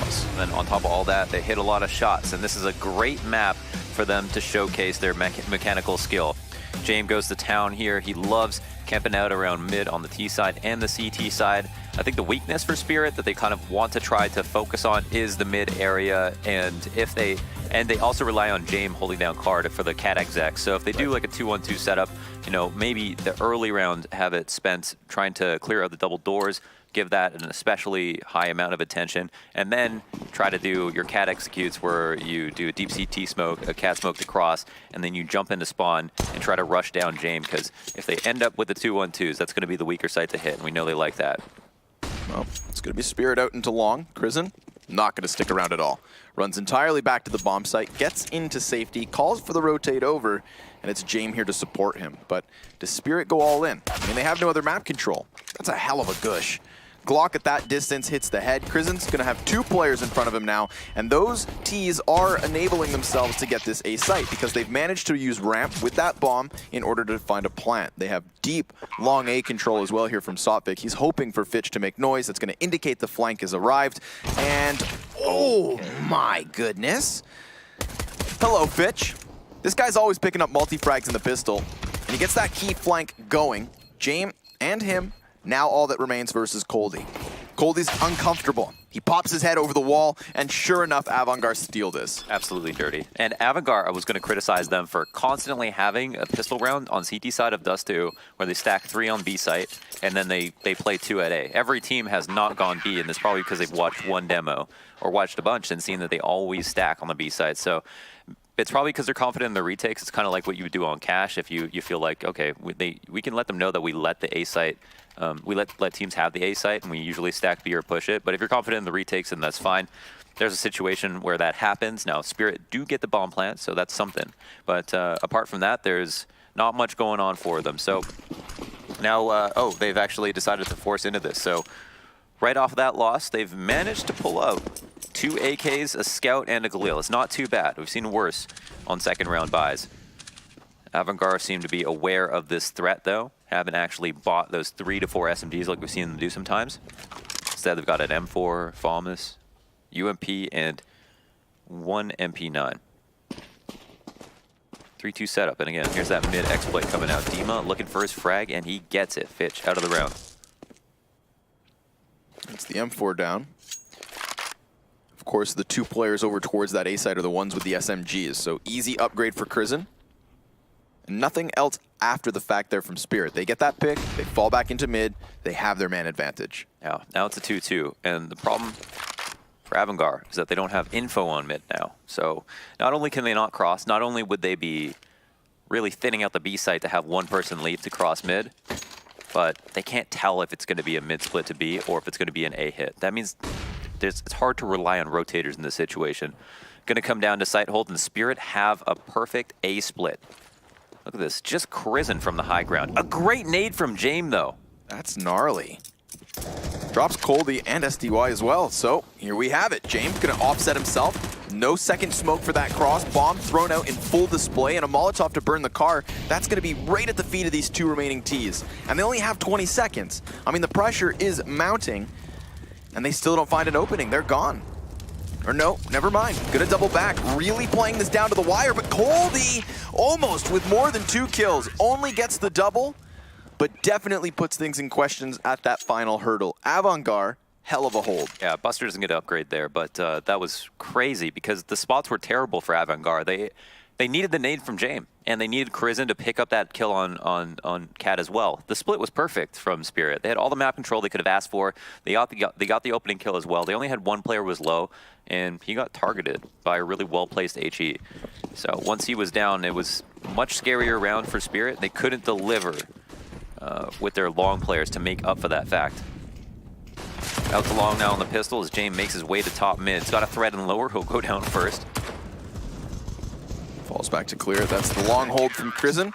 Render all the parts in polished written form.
was. And then on top of all that, they hit a lot of shots, and this is a great map for them to showcase their mechanical skill. James goes to town here. He loves camping out around mid on the T side and the CT side. I think the weakness for Spirit that they kind of want to try to focus on is the mid area, and they also rely on James holding down card for the cat exec. So if they do like a 2-1-2 setup, you know, maybe the early round have it spent trying to clear out the double doors, give that an especially high amount of attention, and then try to do your cat executes where you do a deep CT smoke, a cat smoke to cross, and then you jump into spawn and try to rush down James, because if they end up with the 2-1-2s, that's going to be the weaker side to hit, and we know they like that. Well, it's going to be Spirit out into long. Crizzen, not going to stick around at all. Runs entirely back to the bomb site, gets into safety, calls for the rotate over, and it's James here to support him. But does Spirit go all in? I mean, they have no other map control. That's a hell of a gush. Glock at that distance hits the head. Crizzen's going to have 2 players in front of him now, and those Ts are enabling themselves to get this A site because they've managed to use ramp with that bomb in order to find a plant. They have deep, long A control as well here from Sotvik. He's hoping for Fitch to make noise. That's going to indicate the flank has arrived, and oh my goodness. Hello, Fitch. This guy's always picking up multi-frags in the pistol, and he gets that key flank going. James and him. Now all that remains versus Coldy. Coldy's uncomfortable. He pops his head over the wall, and sure enough, AVANGAR steal this. Absolutely dirty. And AVANGAR, I was going to criticize them for constantly having a pistol round on CT side of Dust2, where they stack 3 on B site, and then they play 2 at A. Every team has not gone B, and it's probably because they've watched one demo, or watched a bunch and seen that they always stack on the B side. So it's probably because they're confident in the retakes. It's kind of like what you would do on cash if you feel like, okay, we can let them know that we let the A site, we let teams have the A site, and we usually stack B or push it. But if you're confident in the retakes, then that's fine. There's a situation where that happens. Now, Spirit do get the bomb plant, so that's something. But apart from that, there's not much going on for them. So now, oh, they've actually decided to force into this. So right off of that loss, they've managed to pull out 2 AKs, a Scout, and a Galil. It's not too bad. We've seen worse on second round buys. AVANGAR seem to be aware of this threat, though. Haven't actually bought those 3 to 4 SMGs like we've seen them do sometimes. Instead, they've got an M4, FALMAS, UMP, and 1 MP9. 3-2 setup, and again, here's that mid-exploit coming out. Dima looking for his frag, and he gets it. Fitch out of the round. That's the M4 down. Of course, the 2 players over towards that A side are the ones with the SMGs, so easy upgrade for Crizzen. And nothing else after the fact there from Spirit. They get that pick, they fall back into mid, they have their man advantage. Yeah, now it's a 2-2, and the problem for AVANGAR is that they don't have info on mid now. So not only can they not cross, not only would they be really thinning out the B site to have one person leave to cross mid, but they can't tell if it's going to be a mid split to B or if it's going to be an A hit. That means it's hard to rely on rotators in this situation. Going to come down to site hold, and Spirit have a perfect A split. Look at this, just Crizzen from the high ground. A great nade from James, though. That's gnarly. Drops Coldy and SDY as well, so here we have it. James gonna offset himself. No second smoke for that cross. Bomb thrown out in full display, and a Molotov to burn the car. That's gonna be right at the feet of these 2 remaining Ts. And they only have 20 seconds. I mean, the pressure is mounting, and they still don't find an opening. They're gone. Or no, never mind. Gonna double back. Really playing this down to the wire, but Coldy almost with more than 2 kills. Only gets the double, but definitely puts things in questions at that final hurdle. AVANGAR, hell of a hold. Yeah, Buster doesn't get an upgrade there, but that was crazy because the spots were terrible for AVANGAR. They needed the nade from James, and they needed Crizzen to pick up that kill on Cat as well. The split was perfect from Spirit. They had all the map control they could have asked for. They got the opening kill as well. They only had 1 player was low, and he got targeted by a really well-placed HE. So once he was down, it was a much scarier round for Spirit. They couldn't deliver with their long players to make up for that fact. Out to long now on the pistol as James makes his way to top mid. He's got a threat in lower. He'll go down first. Falls back to clear. That's the long hold from Crizzen.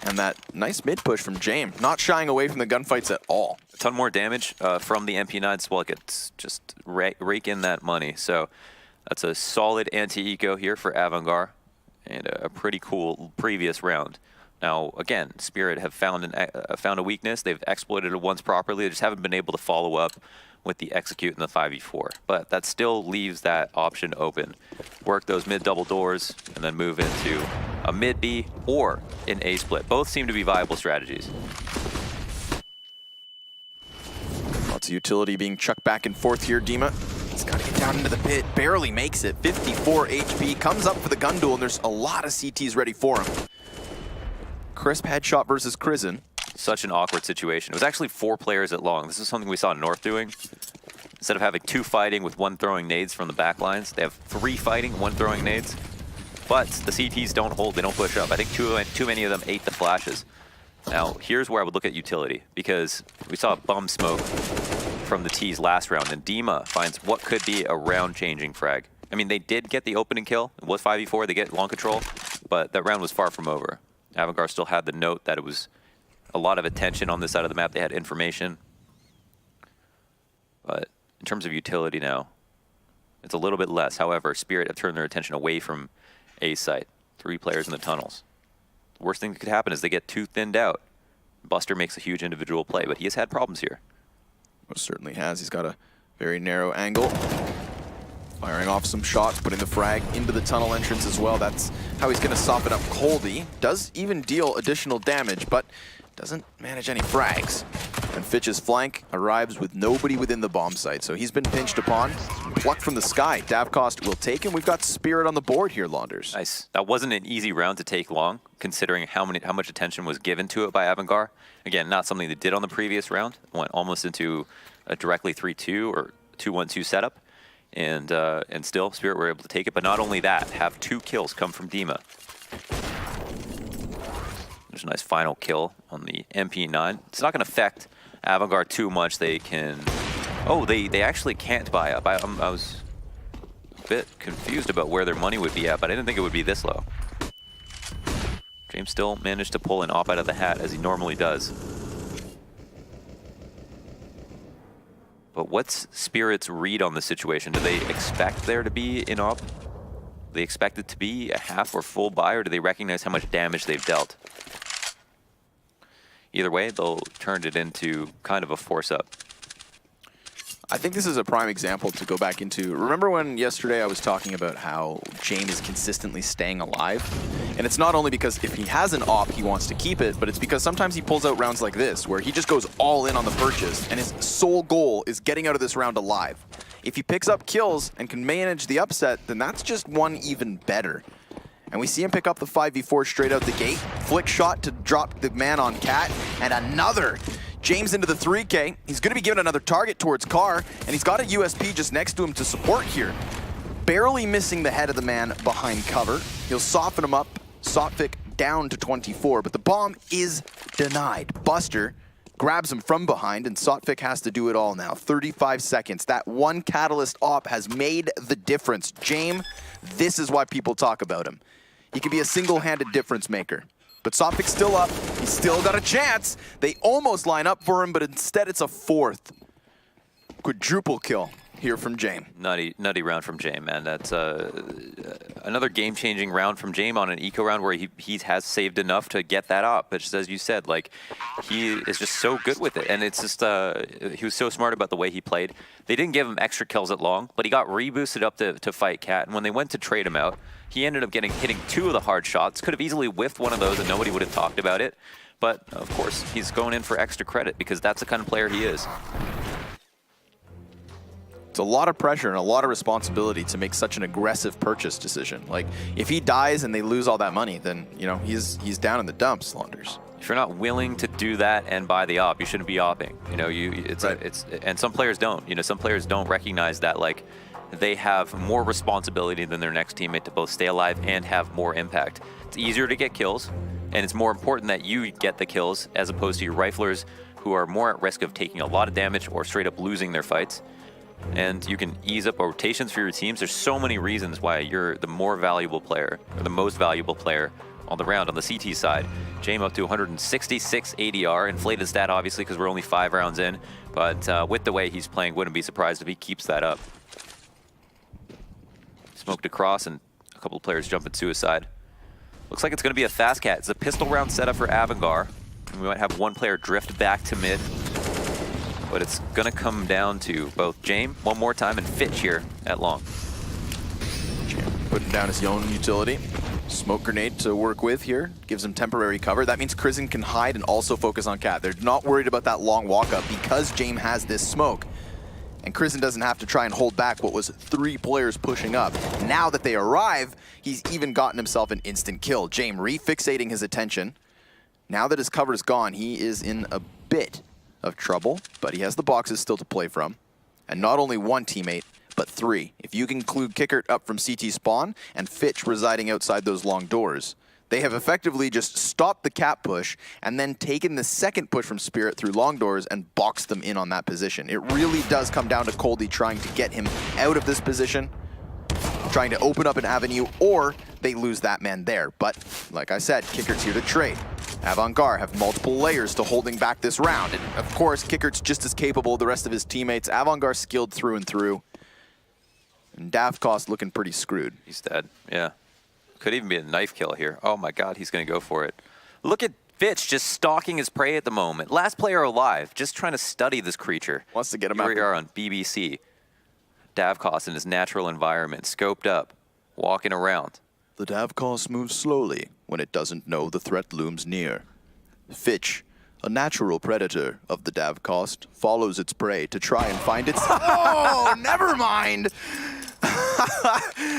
And that nice mid push from James. Not shying away from the gunfights at all. A ton more damage from the MP9 Swalk. It's just rake in that money. So that's a solid anti-eco here for AVANGAR. And a pretty cool previous round. Now, again, Spirit have found a weakness. They've exploited it once properly. They just haven't been able to follow up with the execute and the 5v4. But that still leaves that option open. Work those mid double doors and then move into a mid B or an A split. Both seem to be viable strategies. Lots of utility being chucked back and forth here. Dima, he's got to get down into the pit. Barely makes it. 54 HP. Comes up for the gun duel, and there's a lot of CTs ready for him. Crisp headshot versus Krizen. Such an awkward situation. It was actually 4 players at long. This is something we saw North doing. Instead of having 2 fighting with 1 throwing nades from the back lines, they have 3 fighting, 1 throwing nades. But the CTs don't hold, they don't push up. I think too many of them ate the flashes. Now, here's where I would look at utility, because we saw a bum smoke from the T's last round, and Dima finds what could be a round-changing frag. I mean, they did get the opening kill. It was 5v4, they get long control, but that round was far from over. AVANGAR still had the note that it was a lot of attention on this side of the map. They had information. But in terms of utility now, it's a little bit less. However, Spirit have turned their attention away from A site. 3 players in the tunnels. The worst thing that could happen is they get too thinned out. Buster makes a huge individual play, but he has had problems here. Most certainly has. He's got a very narrow angle. Firing off some shots, putting the frag into the tunnel entrance as well. That's how he's going to soften up Coldy. Does even deal additional damage, but doesn't manage any frags. And Fitch's flank arrives with nobody within the bomb site, so he's been pinched upon. Plucked from the sky. Davcost will take him. We've got Spirit on the board here, Launders. Nice. That wasn't an easy round to take long, considering how much attention was given to it by AVANGAR. Again, not something they did on the previous round. Went almost into a directly 3-2 or 2-1-2 setup. And still, Spirit were able to take it. But not only that, have 2 kills come from Dima. There's a nice final kill on the MP9. It's not going to affect AVANGAR too much. They can... Oh, they actually can't buy up. I was a bit confused about where their money would be at, but I didn't think it would be this low. James still managed to pull an op out of the hat, as he normally does. But what's Spirit's read on the situation? Do they expect there to be an op? Do they expect it to be a half or full buy, or do they recognize how much damage they've dealt? Either way, they'll turn it into kind of a force-up. I think this is a prime example to go back into. Remember when yesterday I was talking about how James is consistently staying alive? And it's not only because if he has an op, he wants to keep it, but it's because sometimes he pulls out rounds like this, where he just goes all in on the purchase, and his sole goal is getting out of this round alive. If he picks up kills and can manage the upset, then that's just one even better. And we see him pick up the 5v4 straight out the gate. Flick shot to drop the man on Cat, and another. James into the 3K. He's going to be given another target towards Carr, and he's got a USP just next to him to support here. Barely missing the head of the man behind cover. He'll soften him up. Sotfik down to 24, but the bomb is denied. Buster grabs him from behind, and Sotfik has to do it all now. 35 seconds. That one Catalyst op has made the difference. James, this is why people talk about him. He can be a single-handed difference maker. But Sotfik's still up. He's still got a chance. They almost line up for him, but instead it's a 4th. Quadruple kill here from James. Nutty round from James, man. That's another game-changing round from James on an eco round where he has saved enough to get that up. But just as you said, like, he is just so good with it. And it's just, he was so smart about the way he played. They didn't give him extra kills at long, but he got reboosted up to fight Cat. And when they went to trade him out, he ended up hitting 2 of the hard shots. Could have easily whiffed one of those and nobody would have talked about it. But, of course, he's going in for extra credit because that's the kind of player he is. It's a lot of pressure and a lot of responsibility to make such an aggressive purchase decision. Like, if he dies and they lose all that money, then, you know, he's down in the dumps, Launders. If you're not willing to do that and buy the op, you shouldn't be opping. You know, and some players don't. You know, some players don't recognize that, like, they have more responsibility than their next teammate to both stay alive and have more impact. It's easier to get kills, and it's more important that you get the kills as opposed to your riflers who are more at risk of taking a lot of damage or straight up losing their fights. And you can ease up rotations for your teams. There's so many reasons why you're the more valuable player, or the most valuable player on the round. On the CT side, James up to 166 ADR, inflated stat obviously because we're only 5 rounds in, but with the way he's playing, wouldn't be surprised if he keeps that up. Smoked across and a couple of players jump at suicide. Looks like it's going to be a fast cat. It's a pistol round setup for AVANGAR. And we might have one player drift back to mid. But it's going to come down to both James one more time and Fitch here at long. Putting down his own utility. Smoke grenade to work with here. Gives him temporary cover. That means Krizen can hide and also focus on Cat. They're not worried about that long walk up because James has this smoke. And Krizen doesn't have to try and hold back what was 3 players pushing up. Now that they arrive, he's even gotten himself an instant kill. James refixating his attention. Now that his cover is gone, he is in a bit of trouble, but he has the boxes still to play from. And not only 1 teammate, but 3. If you can include Kickert up from CT spawn and Fitch residing outside those long doors, they have effectively just stopped the cap push and then taken the second push from Spirit through long doors and boxed them in on that position. It really does come down to Coldie trying to get him out of this position, trying to open up an avenue, or they lose that man there. But like I said, Kickert's here to trade. AVANGAR have multiple layers to holding back this round. And of course, Kickert's just as capable as the rest of his teammates. AVANGAR skilled through and through. And Dust2 looking pretty screwed. He's dead, yeah. Could even be a knife kill here. Oh my God, he's gonna go for it. Look at Fitch just stalking his prey at the moment. Last player alive, just trying to study this creature. Wants to get him out. Here we are on BBC. Dust2 in his natural environment, scoped up, walking around. The Dust2 moves slowly when it doesn't know the threat looms near. Fitch, a natural predator of the Dust2, follows its prey to try and find its... Oh, never mind!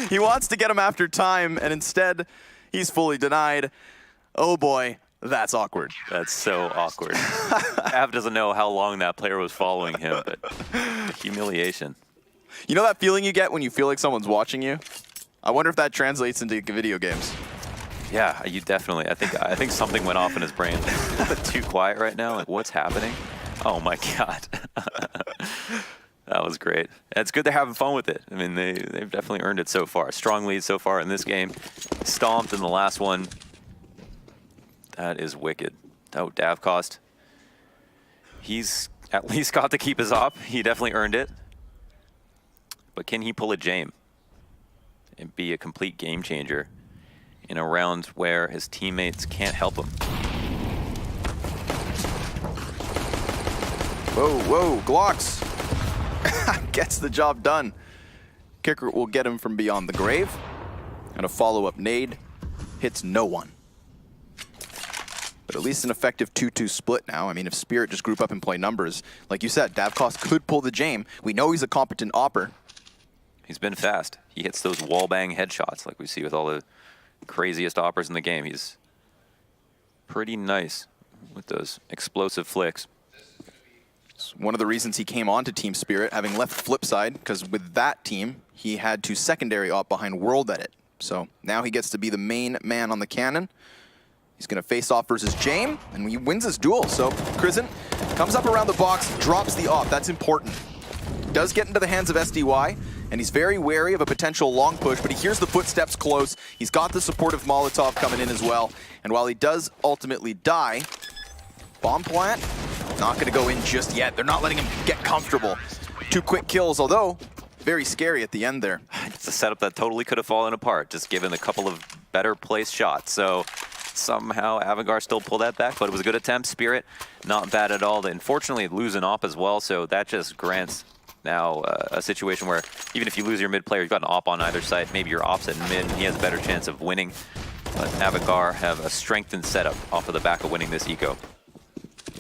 He wants to get him after time, and instead, he's fully denied. Oh boy, that's awkward. That's so awkward. Av doesn't know how long that player was following him, but humiliation. You know that feeling you get when you feel like someone's watching you? I wonder if that translates into video games. Yeah, you definitely. I think something went off in his brain. It's a little bit too quiet right now. Like, what's happening? Oh my God. That was great. It's good they're having fun with it. I mean, they've definitely earned it so far. Strong lead so far in this game. Stomped in the last one. That is wicked. Oh, Dust2. He's at least got to keep his op. He definitely earned it. But can he pull a James and be a complete game changer in a round where his teammates can't help him? Whoa, whoa, Glocks. Gets the job done. Kicker will get him from beyond the grave. And a follow-up nade hits no one. But at least an effective 2-2 split now. I mean, if Spirit just group up and play numbers, like you said, Dust2 could pull the James. We know he's a competent opper. He's been fast. He hits those wall-bang headshots like we see with all the craziest oppers in the game. He's pretty nice with those explosive flicks. It's one of the reasons he came on to Team Spirit, having left Flipside, because with that team, he had to secondary op behind World Edit. So now he gets to be the main man on the cannon. He's going to face off versus James, and he wins his duel. So Krizen comes up around the box, drops the op. That's important. Does get into the hands of SDY, and he's very wary of a potential long push, but he hears the footsteps close. He's got the supportive Molotov coming in as well. And while he does ultimately die, bomb plant, not going to go in just yet. They're not letting him get comfortable. 2 quick kills, although very scary at the end there. It's a setup that totally could have fallen apart, just given a couple of better placed shots. So somehow AVANGAR still pulled that back, but it was a good attempt. Spirit, not bad at all. Unfortunately, lose an op as well, so that just grants now a situation where even if you lose your mid player, you've got an op on either side. Maybe your op's at mid, and he has a better chance of winning. But AVANGAR have a strengthened setup off of the back of winning this eco.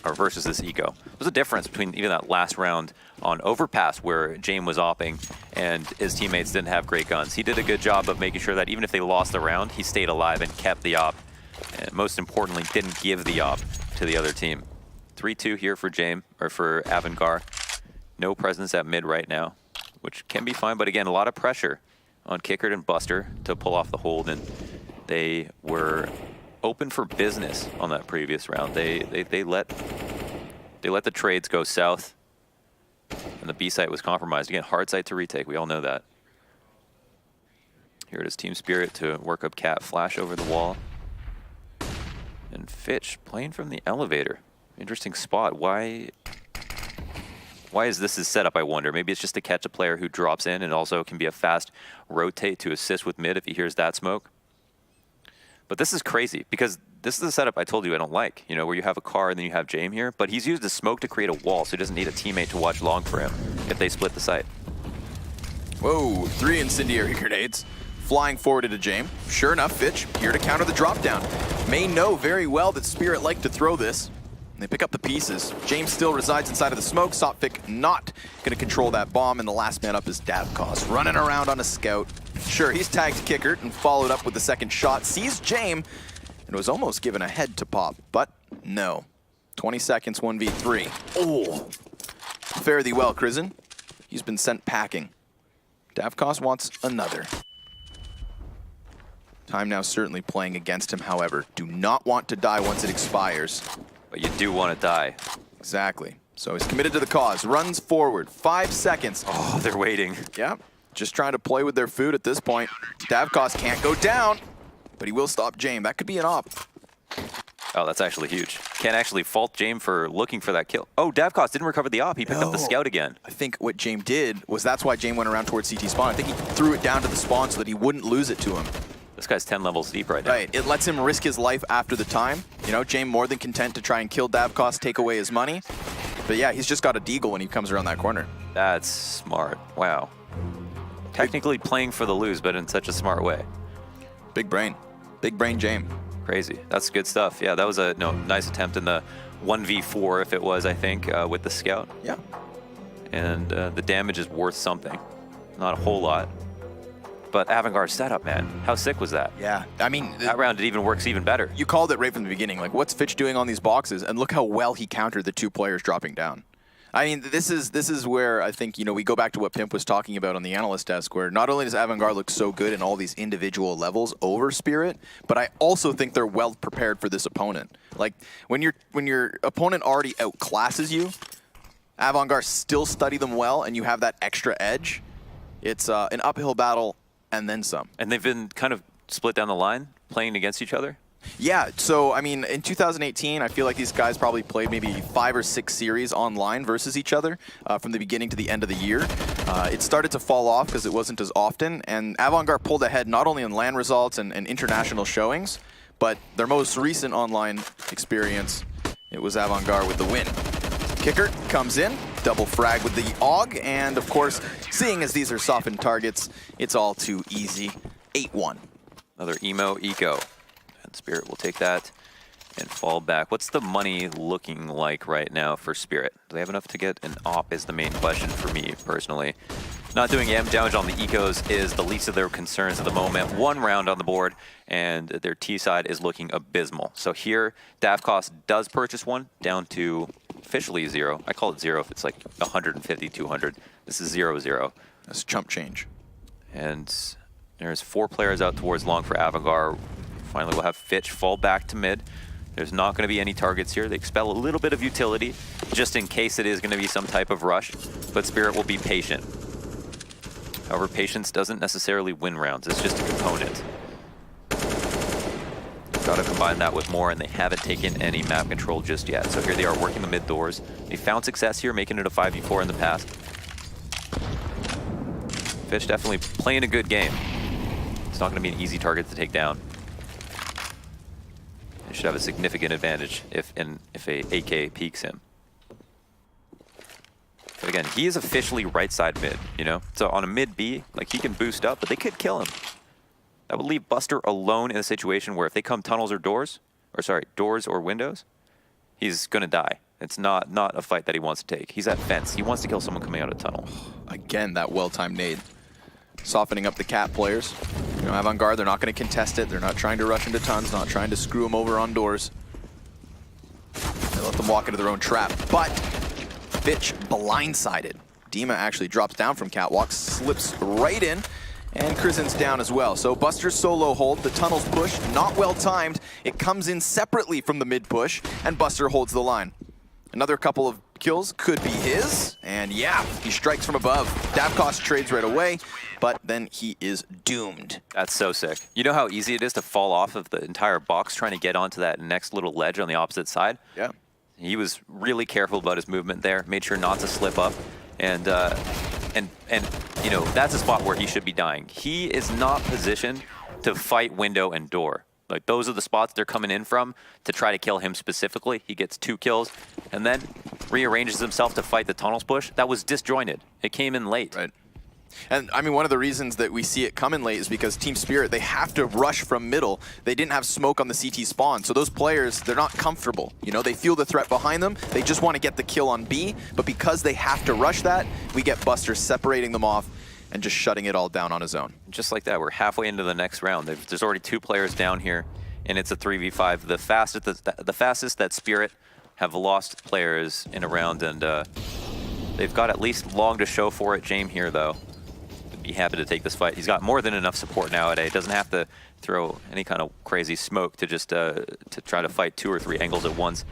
Or versus this eco. There's a difference between even that last round on Overpass where James was opping and his teammates didn't have great guns. He did a good job of making sure that even if they lost the round, he stayed alive and kept the op. And most importantly, didn't give the op to the other team. 3-2 here for James, or for AVANGAR. No presence at mid right now, which can be fine, but again, a lot of pressure on Kickert and Buster to pull off the hold, and they were open for business on that previous round. They let the trades go south, and the B site was compromised. Again, hard site to retake. We all know that. Here it is, Team Spirit to work up Cat, flash over the wall, and Fitch playing from the elevator. Interesting spot. Why is this his setup, I wonder? Maybe it's just to catch a player who drops in, and also can be a fast rotate to assist with mid if he hears that smoke. But this is crazy because this is the setup I told you I don't like, you know, where you have a car and then you have James here. But he's used the smoke to create a wall, so he doesn't need a teammate to watch long for him if they split the site. Whoa, 3 incendiary grenades flying forward into James. Sure enough, Fitch here to counter the drop down. May know very well that Spirit liked to throw this. They pick up the pieces. James still resides inside of the smoke. Sophic not going to control that bomb, and the last man up is Davkos, running around on a scout. Sure, he's tagged Kickert and followed up with the second shot. Sees James and was almost given a head to pop, but no. 20 seconds, 1v3. Oh, fare thee well, Krisen. He's been sent packing. Davkos wants another. Time now certainly playing against him, however. Do not want to die once it expires. But you do want to die. Exactly. So he's committed to the cause. Runs forward. 5 seconds. Oh, they're waiting. Yeah. Just trying to play with their food at this point. Davkos can't go down, but he will stop James. That could be an op. Oh, that's actually huge. Can't actually fault James for looking for that kill. Oh, Davkos didn't recover the op. He picked up the scout again. I think what James did was that's why James went around towards CT spawn. I think he threw it down to the spawn so that he wouldn't lose it to him. This guy's 10 levels deep right now. Right. It lets him risk his life after the time. You know, James more than content to try and kill Davkos, take away his money. But yeah, he's just got a deagle when he comes around that corner. That's smart. Wow. Technically playing for the lose, but in such a smart way. Big brain. Big brain James. Crazy. That's good stuff. Yeah, that was a nice attempt in the 1v4, if it was, I think, with the scout. Yeah. And the damage is worth something. Not a whole lot. But AVANGAR's setup, man. How sick was that? Yeah. I mean, that round, it even works even better. You called it right from the beginning. Like, what's Fitch doing on these boxes? And look how well he countered the 2 players dropping down. I mean, this is where I think, you know, we go back to what Pimp was talking about on the analyst desk, where not only does AVANGAR look so good in all these individual levels over Spirit, but I also think they're well prepared for this opponent. Like, when your opponent already outclasses you, AVANGAR still study them well, and you have that extra edge. It's an uphill battle and then some. And they've been kind of split down the line, playing against each other? Yeah, so, I mean, in 2018, I feel like these guys probably played maybe 5 or 6 series online versus each other from the beginning to the end of the year. It started to fall off because it wasn't as often, and AVANGAR pulled ahead not only in LAN results and international showings, but their most recent online experience, it was AVANGAR with the win. Kickert comes in, double frag with the AUG, and of course, seeing as these are softened targets, it's all too easy. 8-1. Another emo eco. And Spirit will take that and fall back. What's the money looking like right now for Spirit? Do they have enough to get an op is the main question for me personally. Not doing AM damage on the ecos is the least of their concerns at the moment. 1 round on the board, and their T side is looking abysmal. So here, Davkos does purchase 1, down to officially 0. I call it 0 if it's like 150, 200. This is 0-0. That's chump change. And there's 4 players out towards long for AVANGAR. Finally, we'll have Fitch fall back to mid. There's not going to be any targets here. They expel a little bit of utility, just in case it is going to be some type of rush, but Spirit will be patient. However, patience doesn't necessarily win rounds. It's just a component. Got to combine that with more, and they haven't taken any map control just yet. So here they are working the mid doors. They found success here, making it a 5v4 in the past. Fitch definitely playing a good game. It's not going to be an easy target to take down. They should have a significant advantage if a AK peeks him. But again, he is officially right side mid, you know? So on a mid B, like, he can boost up, but they could kill him. That would leave Buster alone in a situation where if they come tunnels or doors, or sorry, doors or windows, he's gonna die. It's not a fight that he wants to take. He's at fence. He wants to kill someone coming out of tunnel. Again, that well-timed nade. Softening up the Cat players. You know, AVANGAR, they're not going to contest it. They're not trying to rush into tons, not trying to screw them over on doors. They let them walk into their own trap. But Fitch blindsided. Dima actually drops down from Catwalk, slips right in, and Krizen's down as well. So Buster's solo hold, the tunnel's push, not well timed. It comes in separately from the mid push, and Buster holds the line. Another couple of kills could be his, and yeah, he strikes from above. Davkos trades right away, but then he is doomed. That's so sick. You know how easy it is to fall off of the entire box trying to get onto that next little ledge on the opposite side? Yeah. He was really careful about his movement there, made sure not to slip up, and you know, that's a spot where he should be dying. He is not positioned to fight window and door. Like, those are the spots they're coming in from to try to kill him specifically. He gets 2 kills and then rearranges himself to fight the tunnels push. That was disjointed. It came in late. Right. And I mean, one of the reasons that we see it coming late is because Team Spirit, they have to rush from middle. They didn't have smoke on the CT spawn. So those players, they're not comfortable. You know, they feel the threat behind them. They just want to get the kill on B. But because they have to rush that, we get Buster separating them off and just shutting it all down on his own. Just like that, we're halfway into the next round. There's already 2 players down here, and it's a 3v5. The fastest that Spirit have lost players in a round, and they've got at least long to show for it. James here, though, would be happy to take this fight. He's got more than enough support nowadays. Doesn't have to throw any kind of crazy smoke to just to try to fight 2 or 3 angles at once.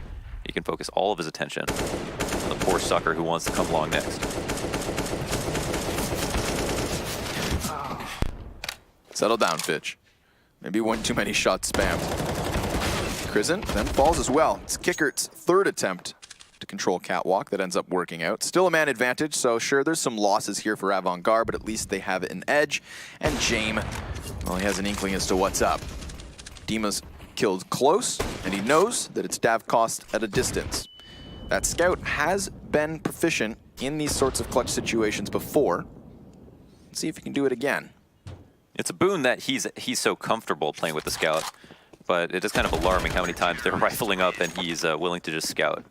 He can focus all of his attention on the poor sucker who wants to come along next. Settle down, Fitch. Maybe one too many shots spammed. Krizen then falls as well. It's Kickert's 3rd attempt to control Catwalk that ends up working out. Still a man advantage, so sure, there's some losses here for AVANGAR, but at least they have an edge. And James, well, he has an inkling as to what's up. Dima's killed close, and he knows that it's Davkost at a distance. That scout has been proficient in these sorts of clutch situations before. Let's see if he can do it again. It's a boon that he's so comfortable playing with the scout, but it is kind of alarming how many times they're rifling up and he's willing to just scout.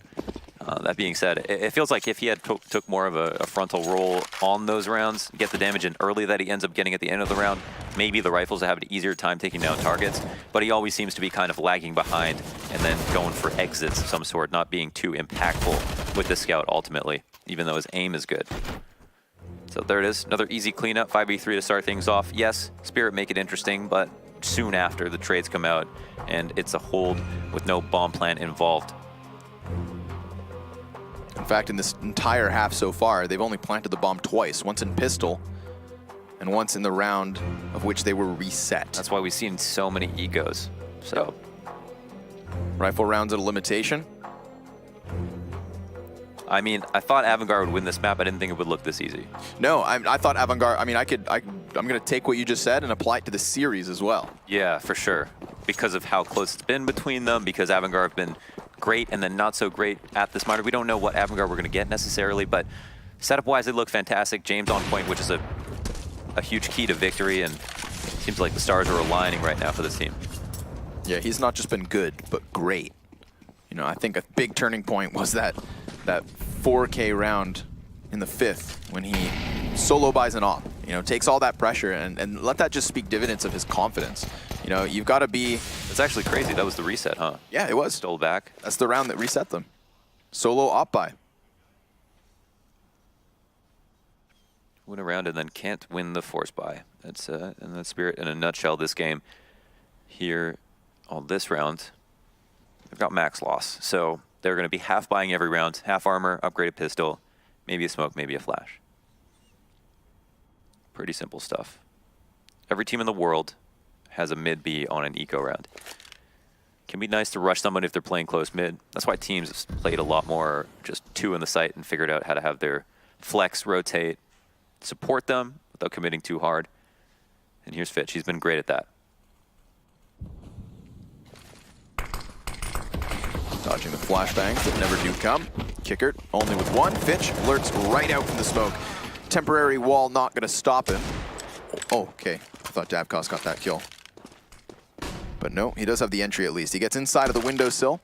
That being said, it feels like if he had took more of a frontal role on those rounds, get the damage in early that he ends up getting at the end of the round, maybe the rifles would have an easier time taking down targets, but he always seems to be kind of lagging behind and then going for exits of some sort, not being too impactful with the scout ultimately, even though his aim is good. So there it is, another easy cleanup, 5v3 to start things off. Yes, Spirit make it interesting, but soon after the trades come out and it's a hold with no bomb plant involved. In fact, in this entire half so far, they've only planted the bomb twice, once in pistol and once in the round of which they were reset. That's why we've seen so many egos. So rifle rounds at a limitation. I mean, I thought AVANGAR would win this map. I didn't think it would look this easy. No, I thought AVANGAR, I mean, I'm going to take what you just said and apply it to the series as well. Yeah, for sure. Because of how close it's been between them, because AVANGAR have been great and then not so great at this minor. We don't know what AVANGAR we're going to get necessarily, but setup-wise, they look fantastic. James on point, which is a huge key to victory, and seems like the stars are aligning right now for this team. Yeah, he's not just been good, but great. You know, I think a big turning point was that 4K round in the 5th when he solo buys an op. You know, takes all that pressure and let that just speak dividends of his confidence. You know, you've got to be... It's actually crazy. That was the reset, huh? Yeah, it was. Stole back. That's the round that reset them. Solo op buy. Win a round and then can't win the force buy. That's in the Spirit in a nutshell this game. Here on this round, they've got max loss. So they're going to be half buying every round. Half armor, upgraded pistol, maybe a smoke, maybe a flash. Pretty simple stuff. Every team in the world has a mid B on an eco round. Can be nice to rush someone if they're playing close mid. That's why teams have played a lot more just 2 in the site and figured out how to have their flex rotate, support them without committing too hard. And here's Fitch. He's been great at that. Dodging the flashbangs that never do come. Kickert only with 1. Fitch alerts right out from the smoke. Temporary wall not going to stop him. Oh, okay. I thought Davkost got that kill. But no, he does have the entry at least. He gets inside of the windowsill.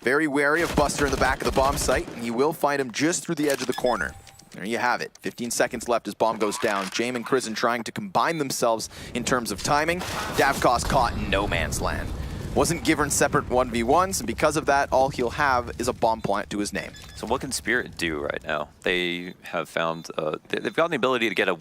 Very wary of Buster in the back of the bomb site, and he will find him just through the edge of the corner. There you have it. 15 seconds left as bomb goes down. James and Krizen trying to combine themselves in terms of timing. Davkost caught in no man's land. Wasn't given separate 1v1s, and because of that, all he'll have is a bomb plant to his name. So what can Spirit do right now? They have found, they've gotten the ability to get a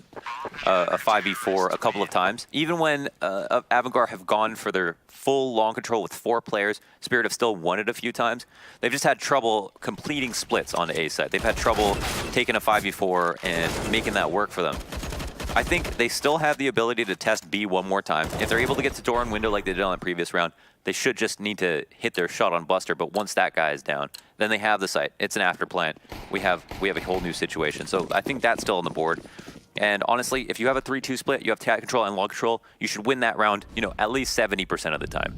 5v4 a couple of times. Even when AVANGAR have gone for their full long control with 4 players, Spirit have still won it a few times. They've just had trouble completing splits on the A side. They've had trouble taking a 5v4 and making that work for them. I think they still have the ability to test B one more time. If they're able to get to door and window like they did on the previous round, they should just need to hit their shot on Buster, but once that guy is down, then they have the site. It's an after plan. We have a whole new situation. So I think that's still on the board. And honestly, if you have a 3-2 split, you have cat control and log control, you should win that round, you know, at least 70% of the time.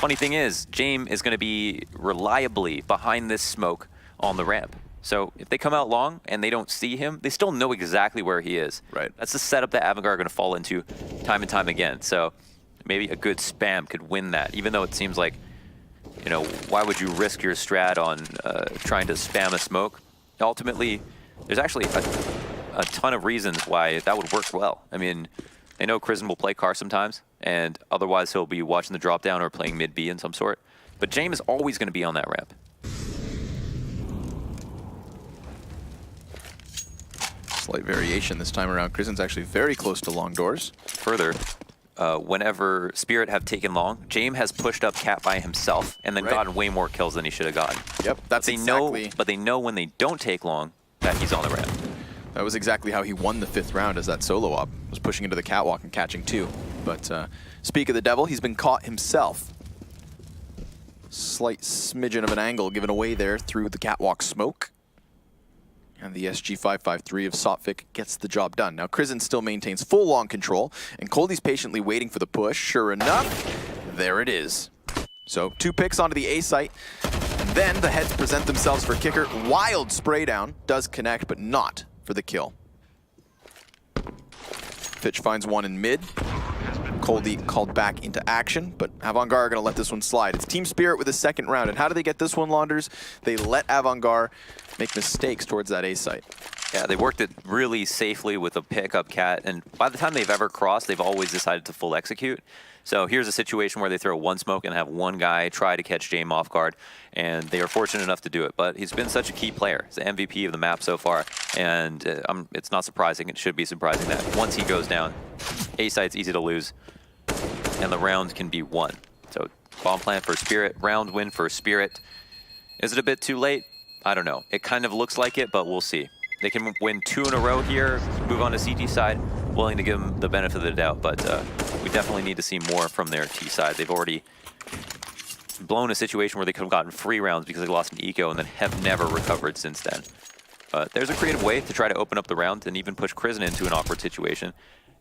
Funny thing is, James is going to be reliably behind this smoke on the ramp. So if they come out long and they don't see him, they still know exactly where he is. Right. That's the setup that AVANGAR are going to fall into time and time again. So maybe a good spam could win that, even though it seems like, you know, why would you risk your strat on trying to spam a smoke? Ultimately, there's actually a ton of reasons why that would work well. I mean, I know Krisen will play car sometimes, and otherwise he'll be watching the drop down or playing mid B in some sort. But James is always going to be on that ramp. Slight variation this time around. Krisen's actually very close to long doors. Further, whenever Spirit have taken long, James has pushed up Cat by himself and then gotten way more kills than he should have gotten. Yep, that's exactly. But they know when they don't take long that he's on the ramp. That was exactly how he won the 5th round, as that solo op was pushing into the catwalk and catching 2. But speak of the devil, he's been caught himself. Slight smidgen of an angle given away there through the catwalk smoke. And the SG553 of Sophic gets the job done. Now Krisen still maintains full long control, and Coldie's patiently waiting for the push. Sure enough, there it is. So 2 picks onto the A site, and then the heads present themselves for kicker. Wild spray down, does connect, but not for the kill. Fitch finds one in mid. Coldie called back into action, but AVANGAR are going to let this one slide. It's Team Spirit with a 2nd round, and how do they get this one, Launders? They let AVANGAR make mistakes towards that A site. Yeah, they worked it really safely with a pickup cat, and by the time they've ever crossed, they've always decided to full execute. So here's a situation where they throw one smoke and have one guy try to catch James off guard, and they are fortunate enough to do it. But he's been such a key player. He's the MVP of the map so far, and it's not surprising. It should be surprising that once he goes down, A site's easy to lose, and the round can be won. So bomb plant for Spirit, round win for Spirit. Is it a bit too late? I don't know. It kind of looks like it, but we'll see. They can win 2 in a row here, move on to CT side. Willing to give them the benefit of the doubt, but we definitely need to see more from their T side. They've already blown a situation where they could have gotten free rounds because they lost an eco and then have never recovered since then. But there's a creative way to try to open up the round and even push Krisen into an awkward situation.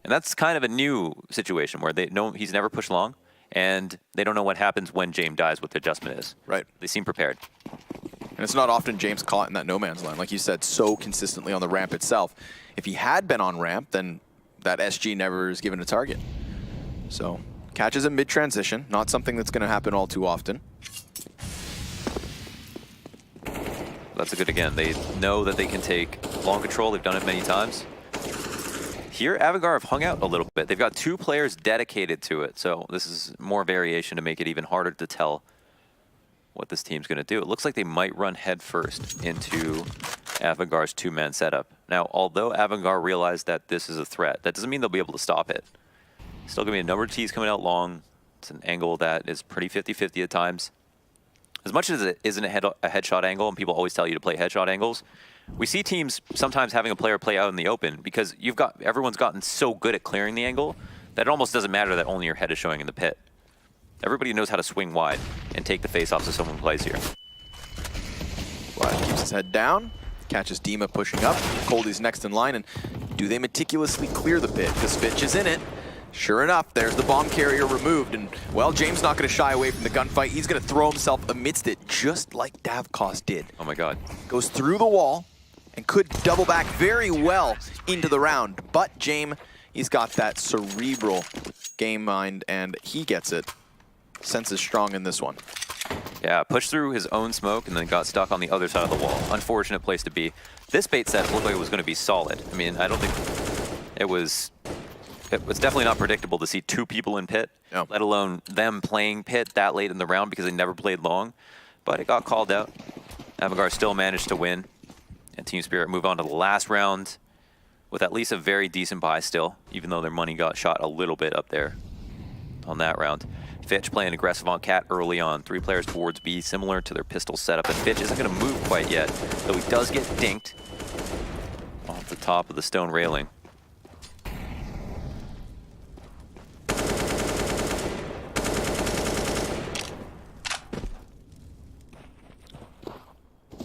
And that's kind of a new situation where they know he's never pushed long, and they don't know what happens when James dies, what the adjustment is. Right. They seem prepared. And it's not often James caught in that no man's land, like you said, so consistently on the ramp itself. If he had been on ramp, then that SG never is given a target. So catches him mid-transition, not something that's going to happen all too often. That's a good again. They know that they can take long control. They've done it many times. Here, AVANGAR have hung out a little bit. They've got 2 players dedicated to it, so this is more variation to make it even harder to tell what this team's going to do. It looks like they might run headfirst into AVANGAR's 2-man setup. Now, although AVANGAR realized that this is a threat, that doesn't mean they'll be able to stop it. Still going to be a number of T's coming out long. It's an angle that is pretty 50-50 at times. As much as it isn't a headshot angle, and people always tell you to play headshot angles, we see teams sometimes having a player play out in the open because everyone's gotten so good at clearing the angle that it almost doesn't matter that only your head is showing in the pit. Everybody knows how to swing wide and take the face-offs if someone plays here. Wyatt keeps his head down, catches Dima pushing up. Coldie's next in line, and do they meticulously clear the pit? Because Fitch is in it. Sure enough, there's the bomb carrier removed, and, well, James not going to shy away from the gunfight. He's going to throw himself amidst it, just like Davkos did. Oh my god. Goes through the wall, and could double back very well into the round. But James, he's got that cerebral game mind, and he gets it. Sense is strong in this one. Yeah, pushed through his own smoke and then got stuck on the other side of the wall. Unfortunate place to be. This bait set looked like it was going to be solid. I mean, I don't think it was definitely not predictable to see 2 people in pit, no. Let alone them playing pit that late in the round because they never played long. But it got called out. AVANGAR still managed to win, and Team Spirit move on to the last round with at least a very decent buy still, even though their money got shot a little bit up there on that round. Fitch playing aggressive on Cat early on. 3 players towards B, similar to their pistol setup. And Fitch isn't going to move quite yet, though he does get dinked off the top of the stone railing.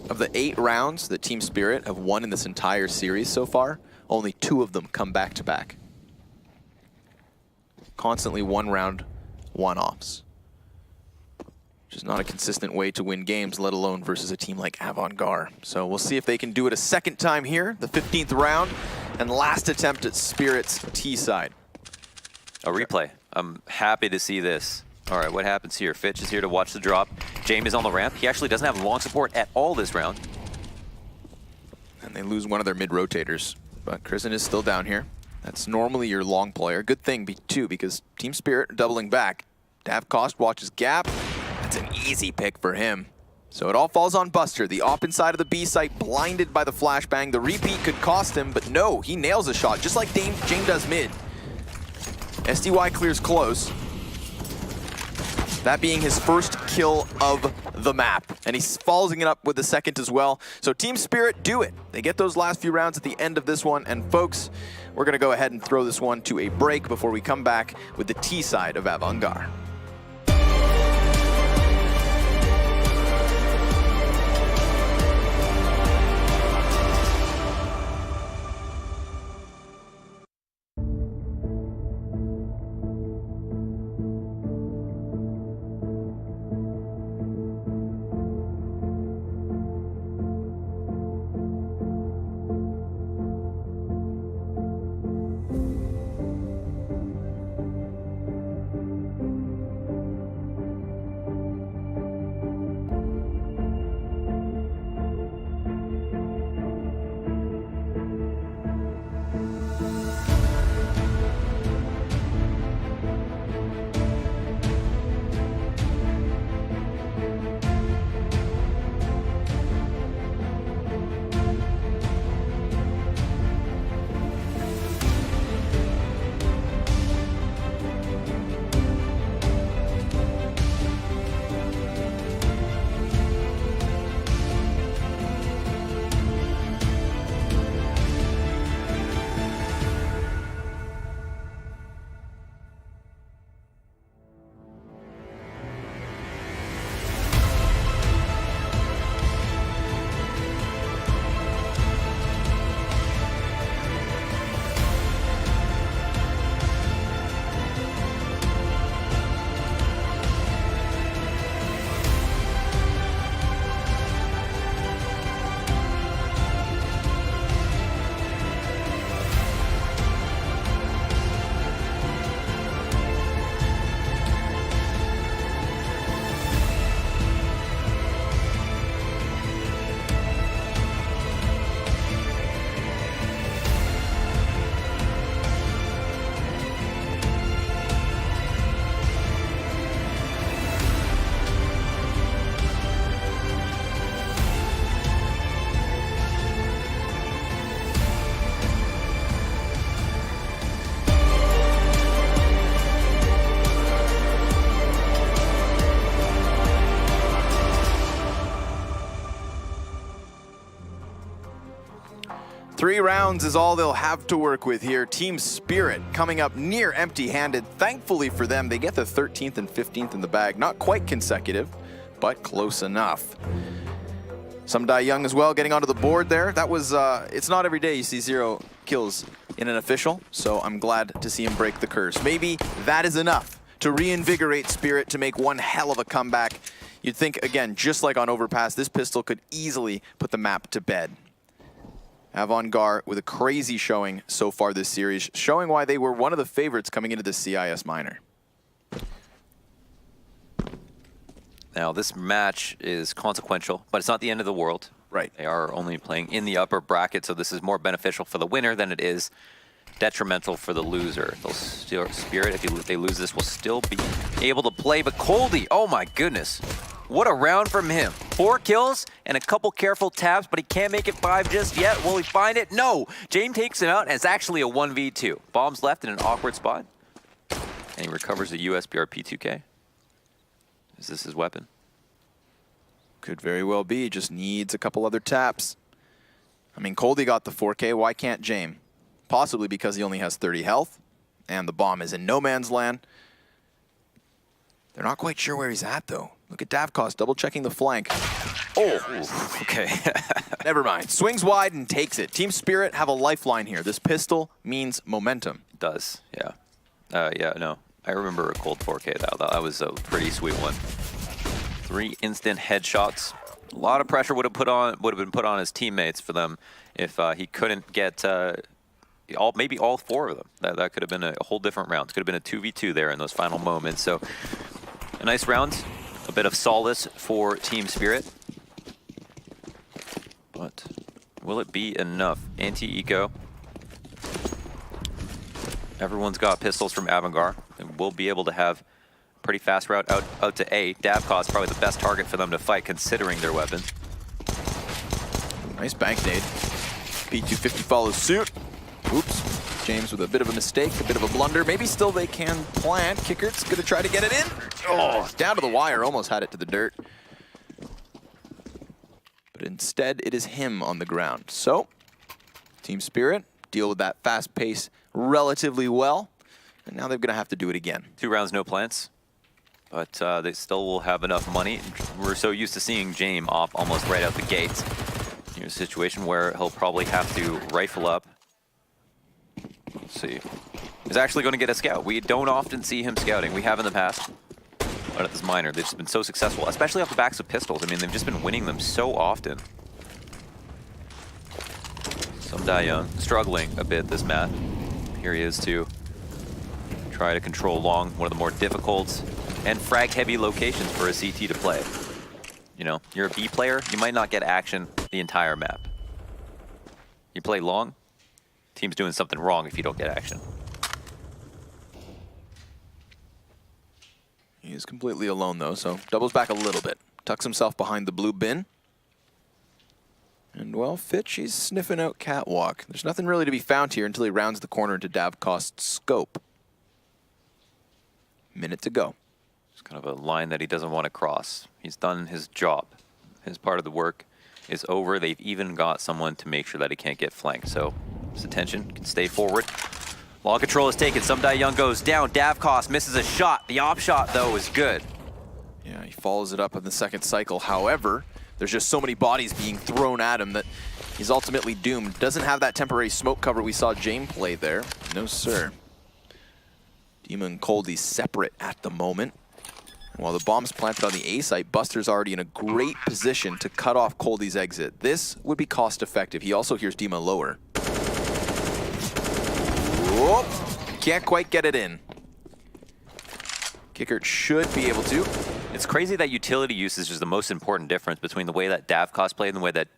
Of the 8 rounds that Team Spirit have won in this entire series so far, only 2 of them come back-to-back. constantly one-round one-offs. Which is not a consistent way to win games, let alone versus a team like AVANGAR. So we'll see if they can do it a second time here, the 15th round, and last attempt at Spirit's T side. A replay. I'm happy to see this. All right, what happens here? Fitch is here to watch the drop. James is on the ramp. He actually doesn't have long support at all this round. And they lose one of their mid-rotators. But Krisen is still down here. That's normally your long player. Good thing, too, because Team Spirit are doubling back. Davcost watches gap. That's an easy pick for him. So it all falls on Buster. The op inside of the B site, blinded by the flashbang. The repeat could cost him, but no, he nails a shot, just like Jame does mid. SDY clears close. That being his first kill of the map. And he's following it up with the second as well. So Team Spirit do it. They get those last few rounds at the end of this one. And folks, we're going to go ahead and throw this one to a break before we come back with the T side of AVANGAR. Three rounds is all they'll have to work with here. Team Spirit coming up near empty-handed. Thankfully for them, they get the 13th and 15th in the bag. Not quite consecutive, but close enough. Some Die Young as well getting onto the board there. That was, it's not every day you see 0 kills in an official, so I'm glad to see him break the curse. Maybe that is enough to reinvigorate Spirit to make one hell of a comeback. You'd think, again, just like on Overpass, this pistol could easily put the map to bed. AVANGAR with a crazy showing so far this series, showing why they were one of the favorites coming into the CIS Minor. Now, this match is consequential, but it's not the end of the world. Right. They are only playing in the upper bracket, so this is more beneficial for the winner than it is detrimental for the loser. They'll still, Spirit, if they lose this, will still be able to play. But Coldy, oh my goodness. What a round from him. 4 kills and a couple careful taps, but he can't make it 5 just yet. Will he find it? No. James takes him out, and it's actually a 1v2. Bombs left in an awkward spot. And he recovers the USBR P2K. Is this his weapon? Could very well be. Just needs a couple other taps. I mean, Coldy got the 4K. Why can't James? Possibly because he only has 30 health, and the bomb is in no man's land. They're not quite sure where he's at, though. Look at Davcost double-checking the flank. Oh, okay. Never mind. Swings wide and takes it. Team Spirit have a lifeline here. This pistol means momentum. It does, yeah. Yeah, no. I remember a cold 4K though. That was a pretty sweet one. 3 instant headshots. A lot of pressure would have been put on his teammates for them if he couldn't get maybe all 4 of them. That could have been a whole different round. Could have been a 2v2 there in those final moments. So a nice round, a bit of solace for Team Spirit. But will it be enough? Anti-eco. Everyone's got pistols from AVANGAR, and we'll be able to have a pretty fast route out to A. Davkos probably the best target for them to fight considering their weapon. Nice bank nade. P250 follows suit. Oops. James with a bit of a mistake, a bit of a blunder. Maybe still they can plant. Kickert's going to try to get it in. Oh, down to the wire. Almost had it to the dirt. But instead, it is him on the ground. So, Team Spirit deal with that fast pace relatively well. And now they're going to have to do it again. 2 rounds, no plants. But they still will have enough money. We're so used to seeing James off almost right out the gates. Here's a situation where he'll probably have to rifle up. Let's see. He's actually going to get a scout. We don't often see him scouting. We have in the past. But at this minor, they've just been so successful, especially off the backs of pistols. I mean, they've just been winning them so often. Some Young struggling a bit this map. Here he is to try to control long, one of the more difficult and frag-heavy locations for a CT to play. You know, you're a B player, you might not get action the entire map. You play long, team's doing something wrong if you don't get action. He is completely alone though, so doubles back a little bit. Tucks himself behind the blue bin. And well, Fitch, he's sniffing out Catwalk. There's nothing really to be found here until he rounds the corner into Davkost's scope. Minute to go. It's kind of a line that he doesn't want to cross. He's done his job. His part of the work is over. They've even got someone to make sure that he can't get flanked. So his attention can stay forward. Long control is taken. Some Young goes down. Davkos misses a shot. The op shot, though, is good. Yeah, he follows it up in the second cycle. However, there's just so many bodies being thrown at him that he's ultimately doomed. Doesn't have that temporary smoke cover we saw James play there. No, sir. Demon and Coldie separate at the moment. And while the bomb's planted on the A site, Buster's already in a great position to cut off Coldie's exit. This would be cost effective. He also hears Dima lower. Whoop! Can't quite get it in. Kickert should be able to. It's crazy that utility usage is the most important difference between the way that Davkos played and the way that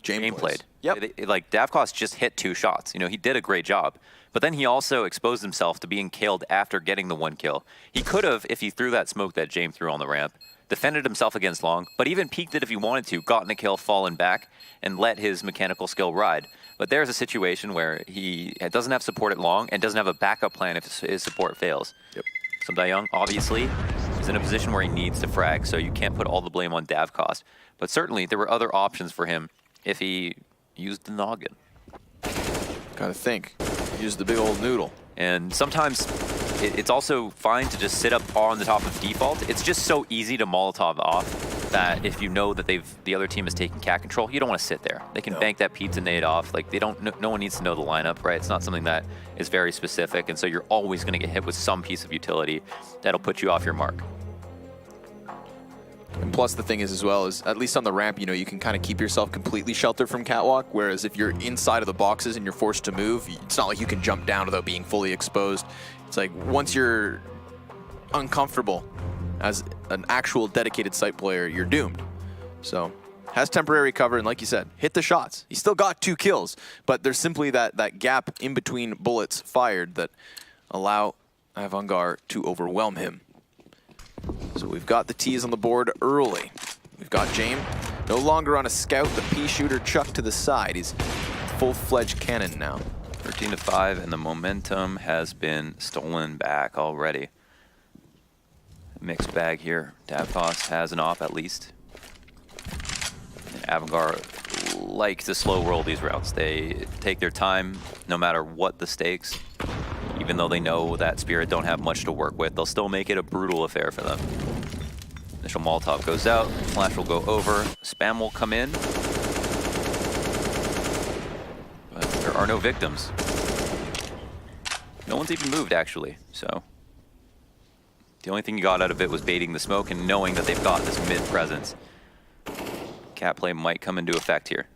James played. Yep. Like, Davkos just hit 2 shots. You know, he did a great job. But then he also exposed himself to being killed after getting the 1 kill. He could have, if he threw that smoke that James threw on the ramp, defended himself against long, but even peeked it if he wanted to, gotten a kill, fallen back, and let his mechanical skill ride. But there's a situation where he doesn't have support at long and doesn't have a backup plan if his support fails. Yep. Some Young, obviously, is in a position where he needs to frag, so you can't put all the blame on Davkos. But certainly, there were other options for him if he used the noggin. Gotta think. Use the big old noodle. And sometimes it's also fine to just sit up on the top of default. It's just so easy to Molotov off that if you know that the other team is taking cat control, you don't want to sit there. They can bank that pizza nade off. Like, no one needs to know the lineup, right? It's not something that is very specific, and so you're always going to get hit with some piece of utility that'll put you off your mark. And plus the thing is as well is, at least on the ramp, you know, you can kind of keep yourself completely sheltered from Catwalk, whereas if you're inside of the boxes and you're forced to move, it's not like you can jump down without being fully exposed. It's like once you're uncomfortable as an actual dedicated site player, you're doomed. So, has temporary cover, and like you said, hit the shots. He still got 2 kills, but there's simply that gap in between bullets fired that allow AVANGAR to overwhelm him. So we've got the T's on the board early. We've got James no longer on a scout, the P shooter chucked to the side. He's full-fledged cannon now. 13-5, and the momentum has been stolen back already. Mixed bag here. Davkos has an op at least. And AVANGAR like to slow roll these rounds. They take their time no matter what the stakes. Even though they know that Spirit don't have much to work with, they'll still make it a brutal affair for them. Initial Molotov goes out, flash will go over, spam will come in. But there are no victims. No one's even moved, actually, so The only thing you got out of it was baiting the smoke and knowing that they've got this mid presence. Cat play might come into effect here.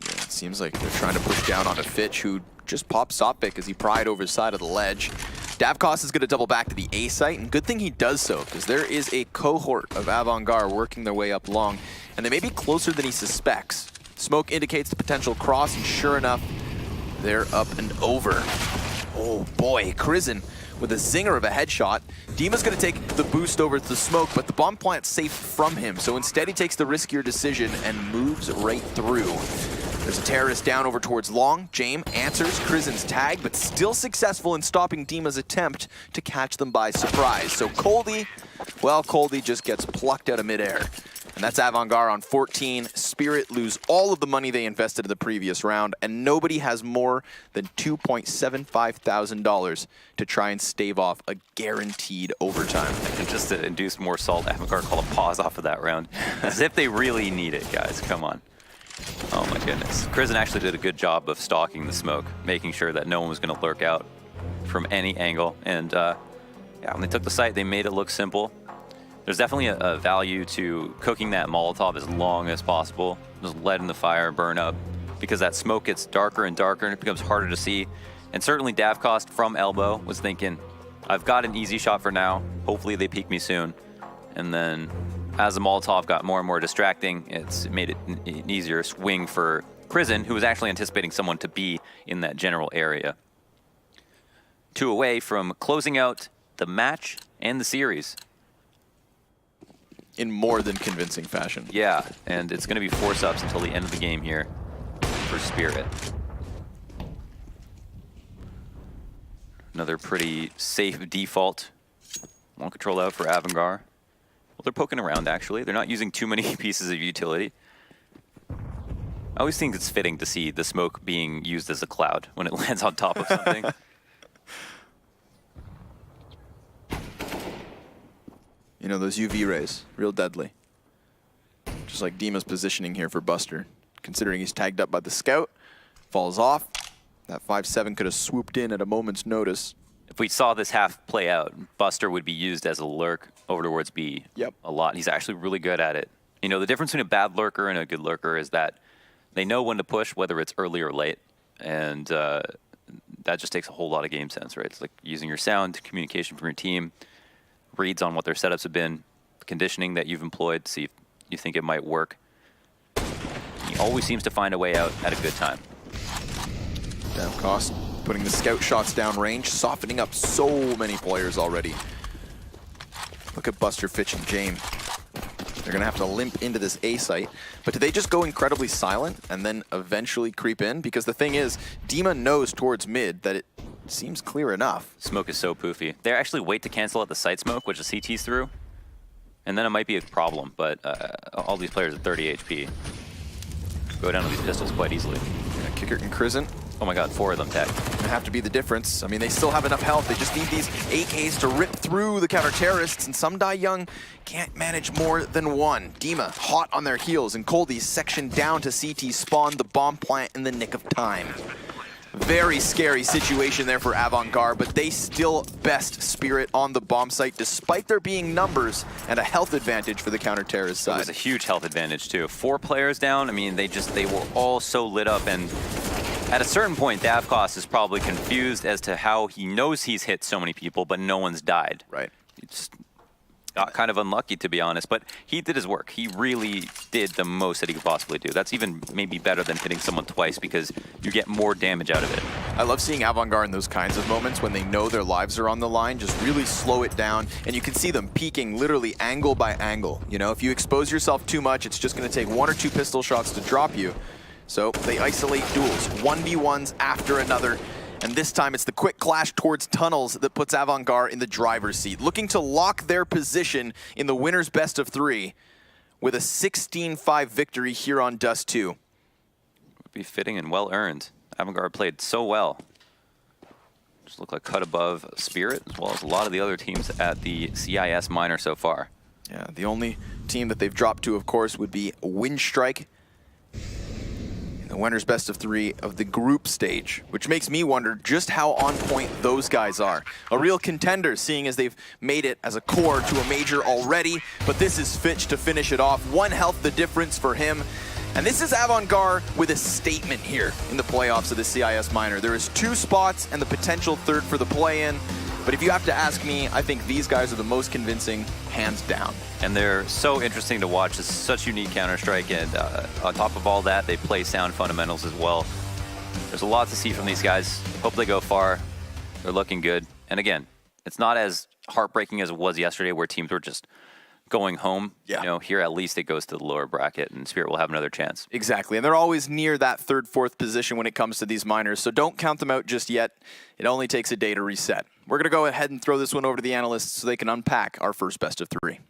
Yeah, it seems like they're trying to push down onto Fitch, who just popped Sophic as he pried over his side of the ledge. Davkos is going to double back to the A site, and good thing he does so, because there is a cohort of AVANGAR working their way up long, and they may be closer than he suspects. Smoke indicates the potential cross, and sure enough, they're up and over. Oh boy, Krizen with a zinger of a headshot. Dima's going to take the boost over to the smoke, but the bomb plant's safe from him, so instead he takes the riskier decision and moves right through. There's a terrorist down over towards long. James answers Krizen's tag, but still successful in stopping Dima's attempt to catch them by surprise. So Coldy, well, Coldy just gets plucked out of midair. And that's AVANGAR on 14. Spirit lose all of the money they invested in the previous round, and nobody has more than $2.75 thousand to try and stave off a guaranteed overtime. And just to induce more salt, AVANGAR call a pause off of that round. As if they really need it, guys. Come on. Oh my goodness. Krizen actually did a good job of stalking the smoke, making sure that no one was going to lurk out from any angle. And yeah, when they took the site, they made it look simple. There's definitely a value to cooking that Molotov as long as possible, just letting the fire burn up, because that smoke gets darker and darker and it becomes harder to see. And certainly Davkos from elbow was thinking, I've got an easy shot for now, hopefully they peek me soon. And then as the Molotov got more and more distracting, it made it an easier swing for Krizen, who was actually anticipating someone to be in that general area. 2 away from closing out the match and the series. In more than convincing fashion. Yeah, and it's going to be 4 subs until the end of the game here for Spirit. Another pretty safe default. One control out for AVANGAR. Well, they're poking around, actually. They're not using too many pieces of utility. I always think it's fitting to see the smoke being used as a cloud when it lands on top of something. You know, those UV rays, real deadly. Just like Dima's positioning here for Buster. Considering he's tagged up by the scout, falls off. That 5-7 could have swooped in at a moment's notice. If we saw this half play out, Buster would be used as a lurk over towards B. Yep. A lot. He's actually really good at it. You know, the difference between a bad lurker and a good lurker is that they know when to push, whether it's early or late. And that just takes a whole lot of game sense, right? It's like using your sound, communication from your team, reads on what their setups have been, conditioning that you've employed to see if you think it might work. He always seems to find a way out at a good time. Davkos putting the scout shots down range, softening up so many players already. Look at Buster, Fitch, and James. They're going to have to limp into this A site. But do they just go incredibly silent and then eventually creep in? Because the thing is, Dima knows towards mid that it seems clear enough. Smoke is so poofy. They actually wait to cancel out the site smoke, which the CT's through. And then it might be a problem, but all these players are 30 HP. Go down to these pistols quite easily. Yeah, Kickert and Krizen. Oh my god, 4 of them tech. Gonna have to be the difference. I mean, they still have enough health. They just need these AKs to rip through the counter-terrorists, and some die young can't manage more than one. Dima hot on their heels, and Coldy sectioned down to CT spawn the bomb plant in the nick of time. Very scary situation there for AVANGAR, but they still best Spirit on the bomb site, despite there being numbers and a health advantage for the counter-terrorist side. It was a huge health advantage too. 4 players down, I mean, they were all so lit up, and at a certain point, Davkos is probably confused as to how he knows he's hit so many people, but no one's died. Right. It's got kind of unlucky, to be honest, but he did his work. He really did the most that he could possibly do. That's even maybe better than hitting someone twice because you get more damage out of it. I love seeing AVANGAR in those kinds of moments when they know their lives are on the line, just really slow it down, and you can see them peeking literally angle by angle. You know, if you expose yourself too much, it's just going to take 1 or 2 pistol shots to drop you. So they isolate duels, 1v1s after another. And this time it's the quick clash towards tunnels that puts AVANGAR in the driver's seat, looking to lock their position in the winner's best of 3 with a 16-5 victory here on Dust2. Would be fitting and well earned. AVANGAR played so well. Just look like cut above Spirit, as well as a lot of the other teams at the CIS Minor so far. Yeah, the only team that they've dropped to, of course, would be Windstrike. the winners best of 3 of the group stage, which makes me wonder just how on point those guys are. A real contender, seeing as they've made it as a core to a major already, but this is Fitch to finish it off. 1 health the difference for him. And this is AVANGAR with a statement here in the playoffs of the CIS Minor. There is 2 spots and the potential 3rd for the play-in. But if you have to ask me, I think these guys are the most convincing, hands down. And they're so interesting to watch. It's such unique Counter-Strike, and on top of all that, they play sound fundamentals as well. There's a lot to see from these guys. Hope they go far. They're looking good. And again, it's not as heartbreaking as it was yesterday where teams were just going home. Yeah. You know, here at least it goes to the lower bracket, and Spirit will have another chance. Exactly, and they're always near that 3rd, 4th position when it comes to these minors, so don't count them out just yet. It only takes a day to reset. We're going to go ahead and throw this one over to the analysts so they can unpack our first best of 3.